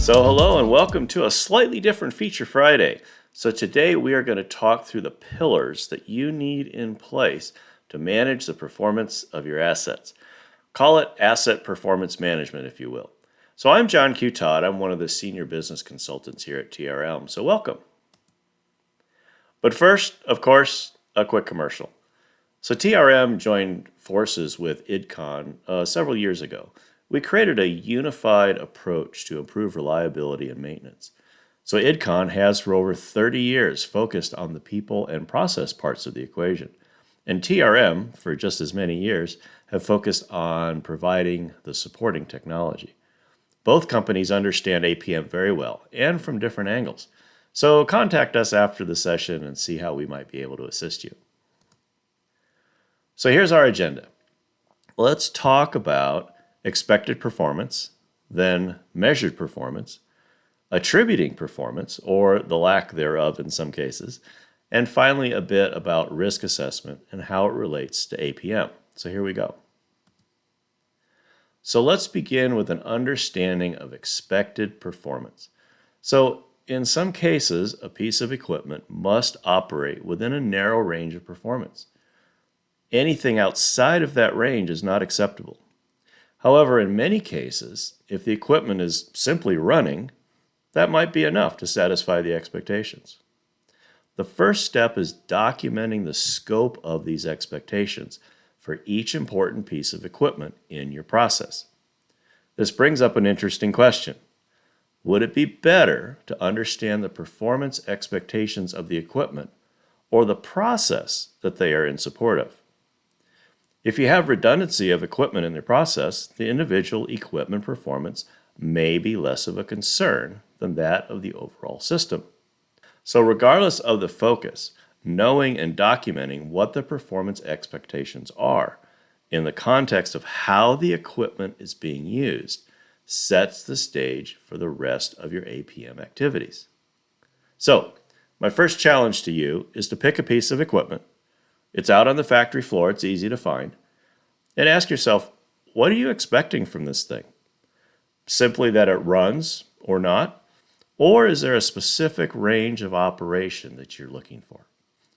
So hello and welcome to a slightly different Feature Friday. So today we are going to talk through the pillars that you need in place to manage the performance of your assets. Call it asset performance management, if you will. So I'm John Q. Todd. I'm one of the senior business consultants here at TRM. So welcome. But first, of course, a quick commercial. So TRM joined forces with IDCON several years ago. We created a unified approach to improve reliability and maintenance. So IDCON has for over 30 years focused on the people and process parts of the equation. And TRM, for just as many years, have focused on providing the supporting technology. Both companies understand APM very well and from different angles. So contact us after the session and see how we might be able to assist you. So here's our agenda. Let's talk about expected performance, then measured performance, attributing performance, or the lack thereof in some cases, and finally a bit about risk assessment and how it relates to APM. So here we go. So let's begin with an understanding of expected performance. So in some cases, a piece of equipment must operate within a narrow range of performance. Anything outside of that range is not acceptable. However, in many cases, if the equipment is simply running, that might be enough to satisfy the expectations. The first step is documenting the scope of these expectations for each important piece of equipment in your process. This brings up an interesting question. Would it be better to understand the performance expectations of the equipment or the process that they are in support of? If you have redundancy of equipment in the process, the individual equipment performance may be less of a concern than that of the overall system. So regardless of the focus, knowing and documenting what the performance expectations are in the context of how the equipment is being used sets the stage for the rest of your APM activities. So my first challenge to you is to pick a piece of equipment. It's out on the factory floor, it's easy to find. And ask yourself, what are you expecting from this thing? Simply that it runs or not? Or is there a specific range of operation that you're looking for?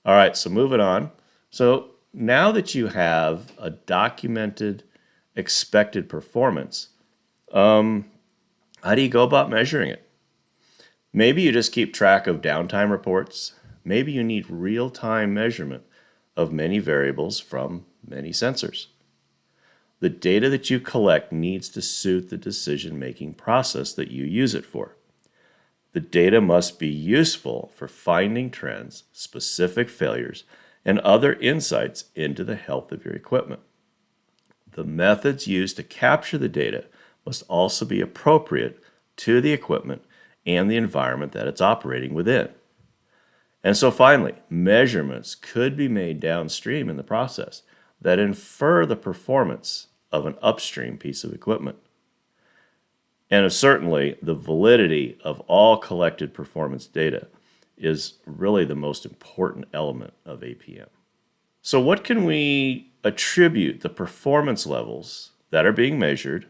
All right, so moving on. So now that you have a documented expected performance, how do you go about measuring it? Maybe you just keep track of downtime reports. Maybe you need real-time measurement of many variables from many sensors. The data that you collect needs to suit the decision-making process that you use it for. The data must be useful for finding trends, specific failures, and other insights into the health of your equipment. The methods used to capture the data must also be appropriate to the equipment and the environment that it's operating within. And so finally, measurements could be made downstream in the process that infer the performance of an upstream piece of equipment. And certainly, the validity of all collected performance data is really the most important element of APM. So what can we attribute the performance levels that are being measured,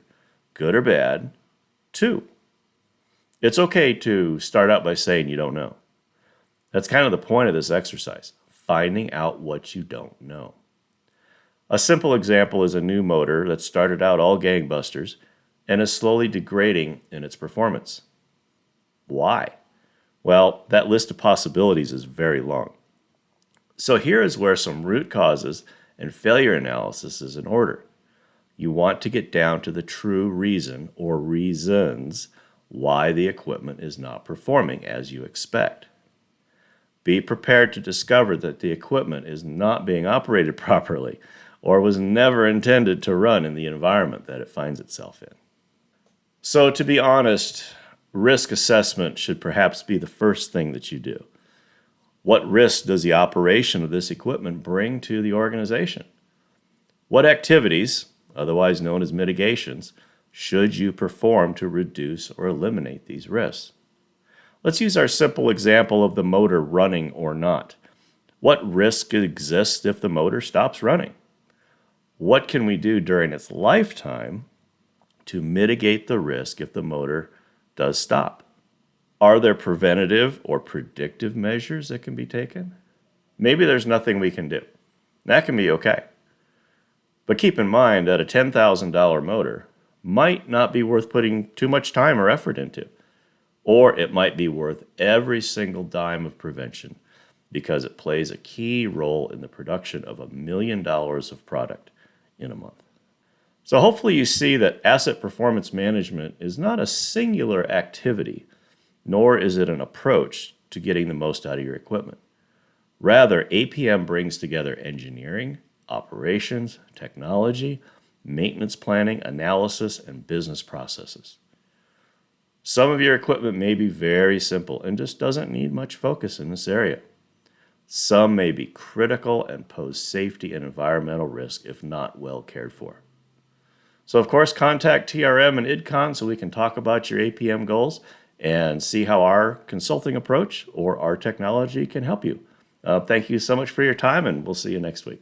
good or bad, to? It's okay to start out by saying you don't know. That's kind of the point of this exercise, finding out what you don't know. A simple example is a new motor that started out all gangbusters and is slowly degrading in its performance. Why? Well, that list of possibilities is very long. So here is where some root causes and failure analysis is in order. You want to get down to the true reason or reasons why the equipment is not performing as you expect. Be prepared to discover that the equipment is not being operated properly or was never intended to run in the environment that it finds itself in. So to be honest, risk assessment should perhaps be the first thing that you do. What risk does the operation of this equipment bring to the organization? What activities, otherwise known as mitigations, should you perform to reduce or eliminate these risks? Let's use our simple example of the motor running or not. What risk exists if the motor stops running? What can we do during its lifetime to mitigate the risk if the motor does stop. Are there preventative or predictive measures that can be taken? Maybe there's nothing we can do. That can be okay. But keep in mind that a $10,000 motor might not be worth putting too much time or effort into, or it might be worth every single dime of prevention because it plays a key role in the production of $1 million of product in a month. So hopefully you see that asset performance management is not a singular activity, nor is it an approach to getting the most out of your equipment. Rather, APM brings together engineering, operations, technology, maintenance planning, analysis, and business processes. Some of your equipment may be very simple and just doesn't need much focus in this area. Some may be critical and pose safety and environmental risk if not well cared for. So of course, contact TRM and IDCON so we can talk about your APM goals and see how our consulting approach or our technology can help you. Thank you so much for your time, and we'll see you next week.